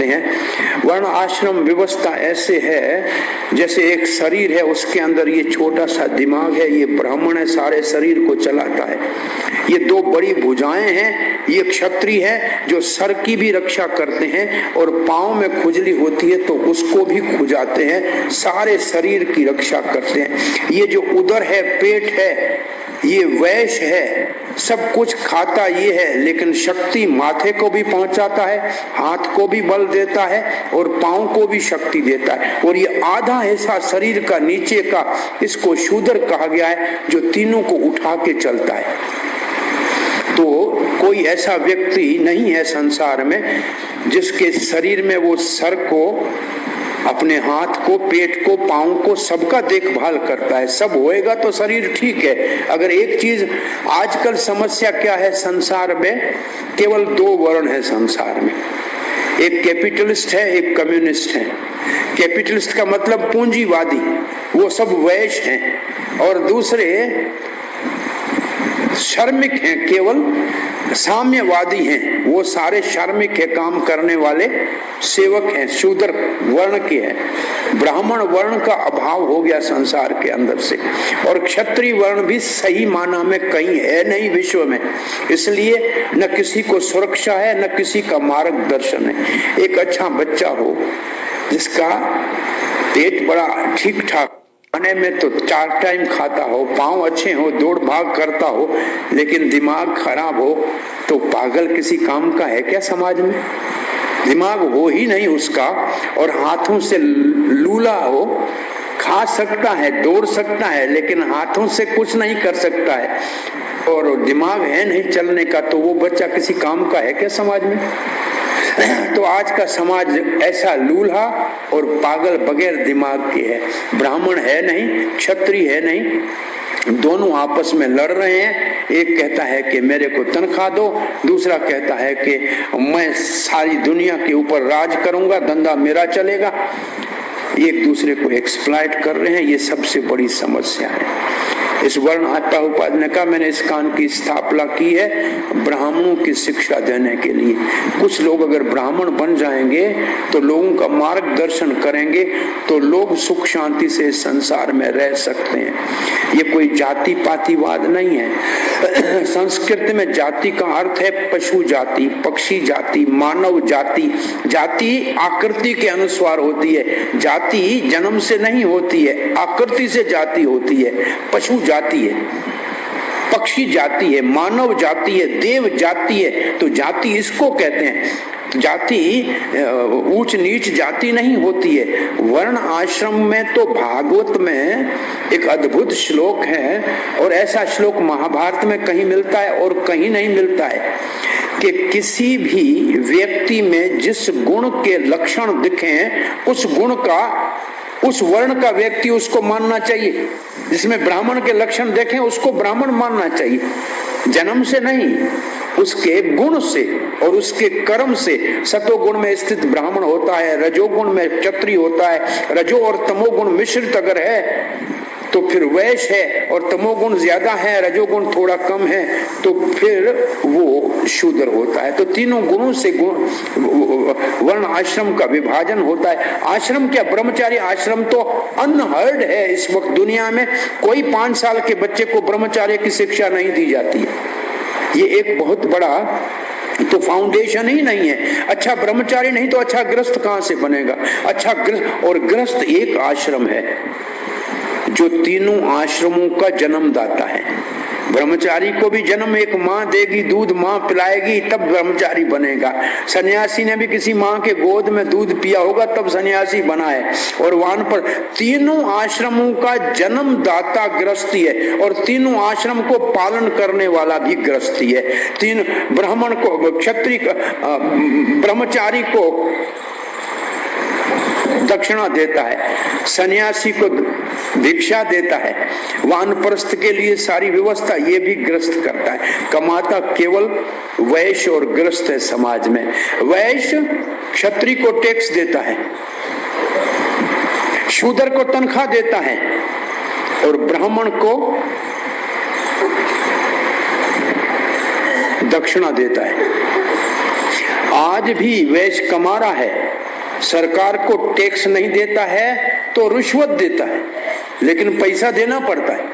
करते हैं। वर्ण आश्रम व्यवस्था ऐसे है जैसे एक शरीर है, उसके अंदर ये छोटा सा दिमाग है, ये ब्राह्मण है, सारे शरीर को चलाता है। ये दो बड़ी भुजाएं हैं, ये क्षत्रिय है जो सर की भी रक्षा करते हैं और पांव में खुजली होती है तो उसको भी खुजाते हैं, सारे शरीर की रक्षा करते हैं। ये जो उदर है, पेट है, ये वैश्य है, सब कुछ खाता ये है, लेकिन शक्ति माथे को भी पहुंचाता है, हाथ को भी बल देता है और पांव को भी शक्ति देता है। और ये आधा हिस्सा शरीर का नीचे का, इसको शूद्र कहा गया है, जो तीनों को उठा के चलता है। तो कोई ऐसा व्यक्ति नहीं है संसार में जिसके शरीर में वो सर को, अपने हाथ को, पेट को, पांव को, सबका देखभाल करता है। सब होएगा तो शरीर ठीक है। अगर एक चीज आजकल समस्या क्या है संसार में, केवल दो वर्ण है संसार में, एक कैपिटलिस्ट है, एक कम्युनिस्ट है। कैपिटलिस्ट का मतलब पूंजीवादी, वो सब वैश्य हैं, और दूसरे श्रमिक हैं, केवल साम्यवादी हैं, वो सारे श्रमिक है, काम करने वाले सेवक हैं, शूद्र वर्ण के हैं। ब्राह्मण वर्ण का अभाव हो गया संसार के अंदर से, और क्षत्रिय वर्ण भी सही माना में कहीं है नहीं विश्व में, इसलिए न किसी को सुरक्षा है न किसी का मार्गदर्शन है। एक अच्छा बच्चा हो जिसका पेट बड़ा ठीक ठाक, खाने में तो 4 टाइम खाता हो, पांव अच्छे हो, दौड़ भाग करता हो, लेकिन दिमाग खराब हो, तो पागल किसी काम का है क्या समाज में? दिमाग हो ही नहीं उसका, और हाथों से लूला हो, खा सकता है, दौड़ सकता है, लेकिन हाथों से कुछ नहीं कर सकता है, और दिमाग है नहीं चलने का, तो वो बच्चा किसी काम का है क्या समाज में? तो आज का समाज ऐसा लूल्हा और पागल बगैर दिमाग के है। ब्राह्मण है नहीं, क्षत्रिय है नहीं, दोनों आपस में लड़ रहे हैं। एक कहता है कि मेरे को तनख्वाह दो, दूसरा कहता है कि मैं सारी दुनिया के ऊपर राज करूंगा, धंधा मेरा चलेगा। एक दूसरे को एक्सप्लॉइट कर रहे हैं, ये सबसे बड़ी समस्या है। इस वर्ण प्रभुपाद ने कहा, मैंने इस कान की स्थापना की है ब्राह्मणों की शिक्षा देने के लिए। कुछ लोग अगर ब्राह्मण बन जाएंगे तो लोगों का मार्गदर्शन करेंगे, तो लोग सुख शांति से संसार में रह सकते हैं। ये कोई जाति पातिवाद नहीं है। संस्कृत में जाति का अर्थ है पशु जाति, पक्षी जाति, मानव जाति। जाति आकृति के अनुसार होती है, जाति जन्म से नहीं होती है, आकृति से जाति होती है। पशु जाति है, पक्षी जाति है, मानव जाति है, देव जाति है। तो जाति इसको कहते हैं। जाति ऊंच नीच जाति नहीं होती है। वर्ण आश्रम में तो भागवत में एक अद्भुत श्लोक है, और ऐसा श्लोक महाभारत में कहीं मिलता है और कहीं नहीं मिलता है, कि किसी भी व्यक्ति में जिस गुण के लक्षण दिखें, उस गुण का, उस वर्ण का व्यक्ति उसको मानना चाहिए। जिसमें ब्राह्मण के लक्षण देखें उसको ब्राह्मण मानना चाहिए, जन्म से नहीं, उसके गुण से और उसके कर्म से। सतोगुण में स्थित ब्राह्मण होता है, रजोगुण में क्षत्रिय होता है, रजो और तमोगुण मिश्रित अगर है तो फिर वैश्य है, और तमोगुण ज्यादा है, रजोगुण थोड़ा कम है, तो फिर वो शूद्र होता है। तो तीनों गुणों से वर्ण आश्रम का विभाजन होता है। आश्रम क्या, ब्रह्मचारी आश्रम तो अनहर्ड है इस वक्त दुनिया में। कोई 5 साल के बच्चे को ब्रह्मचार्य की शिक्षा नहीं दी जाती है। ये एक बहुत बड़ा तो फाउंडेशन ही नहीं है। अच्छा ब्रह्मचारी नहीं तो अच्छा गृहस्थ कहां से बनेगा? अच्छा गृहस्थ, और गृहस्थ एक आश्रम है जो तीनों आश्रमों का जन्मदाता है। ब्रह्मचारी को भी जन्म एक माँ देगी, दूध माँ पिलाएगी, तब ब्रह्मचारी बनेगा। सन्यासी ने भी किसी माँ के गोद में दूध पिया होगा तब सन्यासी बना है। और वहां पर तीनों आश्रमों का जन्मदाता गृहस्थी है, और तीनों आश्रम को पालन करने वाला भी गृहस्थी है। तीन ब्राह्मण को, क्षत्रिय, ब्रह्मचारी को दक्षिणा देता है, सन्यासी को भिक्षा देता है, वानप्रस्थ के लिए सारी व्यवस्था ये भी गृहस्थ करता है। कमाता केवल वैश्य और गृहस्थ है समाज में। वैश्य क्षत्रिय को टैक्स देता है, शूद्र को तनख्वाह देता है, और ब्राह्मण को दक्षिणा देता है। आज भी वैश्य कमा रहा है, सरकार को टैक्स नहीं देता है तो रिश्वत देता है, लेकिन पैसा देना पड़ता है।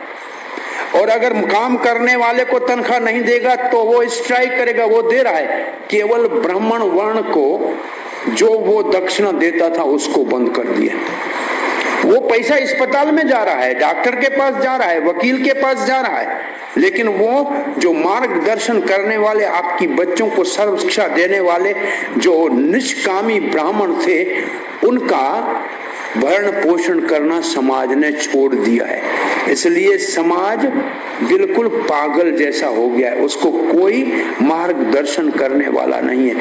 और अगर काम करने वाले को तनख्वाह नहीं देगा तो वो स्ट्राइक करेगा। वो दे रहा है, केवल ब्राह्मण वर्ण को जो वो दक्षिणा देता था उसको बंद कर दिया। वो पैसा अस्पताल में जा रहा है, डॉक्टर के पास जा रहा है, वकील के पास जा रहा है, लेकिन वो जो मार्गदर्शन करने वाले, आपकी बच्चों को सर्व शिक्षा देने वाले जो निष्कामी ब्राह्मण थे, उनका भरण पोषण करना समाज ने छोड़ दिया है। इसलिए समाज बिल्कुल पागल जैसा हो गया है, उसको कोई मार्गदर्शन करने वाला नहीं है।